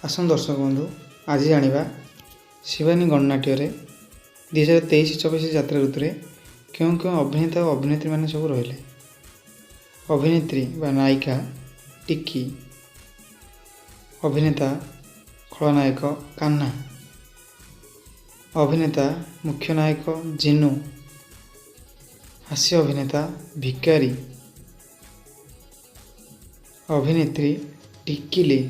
आसन दर्शक बंधु आज जानिबा शिवानी गणनाट्य 2023-24 यात्रा ऋतु क्यों क्यों अभिनेता और अभिनेत्री मैंने सब रहिले। अभिनेत्री व नायिका टिक्की, अभिनेता खलनायक कान्हा, अभिनेता मुख्य नायक जिनू, हास्य अभिनेता भिकारी, अभिनेत्री टिक्किली,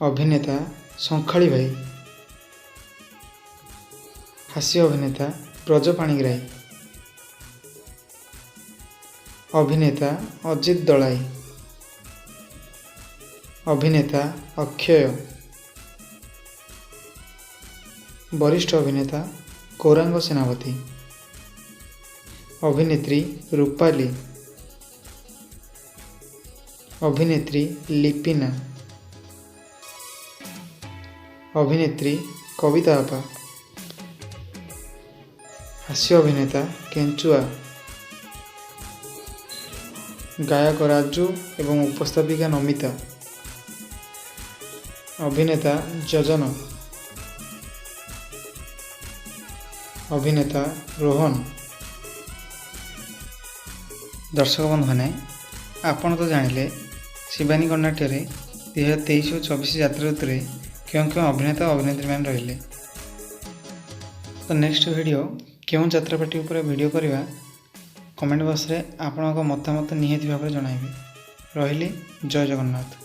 अभिनेता संखाली भाई, हास्य अभिनेता ब्रज पाणिग्राही, अभिनेता अजित दलाई, अभिनेता अक्षय, वरिष्ठ अभिनेता गौरांग सेनापति, अभिनेत्री रूपाली, अभिनेत्री लिपिना, अभिनेत्री कविता आपा, हास्य अभिनेता केंचुआ, गायक राजू एवं उपस्थापिका नमिता, अभिनेता जजन, अभिनेता रोहन। दर्शक बंधु मैंने आपण तो जानिले शिवानी गणनाट्य 2023 और 24 यात्रा ऋतु क्यों क्यों अभिनेता और अभिनेत्री मैंने रहिले। तो नेक्स्ट वीडियो क्यों यात्रापाटी उपर वीडियो करवा कमेंट बॉक्स रे आपन मतामत निहाती भाव में जनइबे। रहिली जय जगन्नाथ।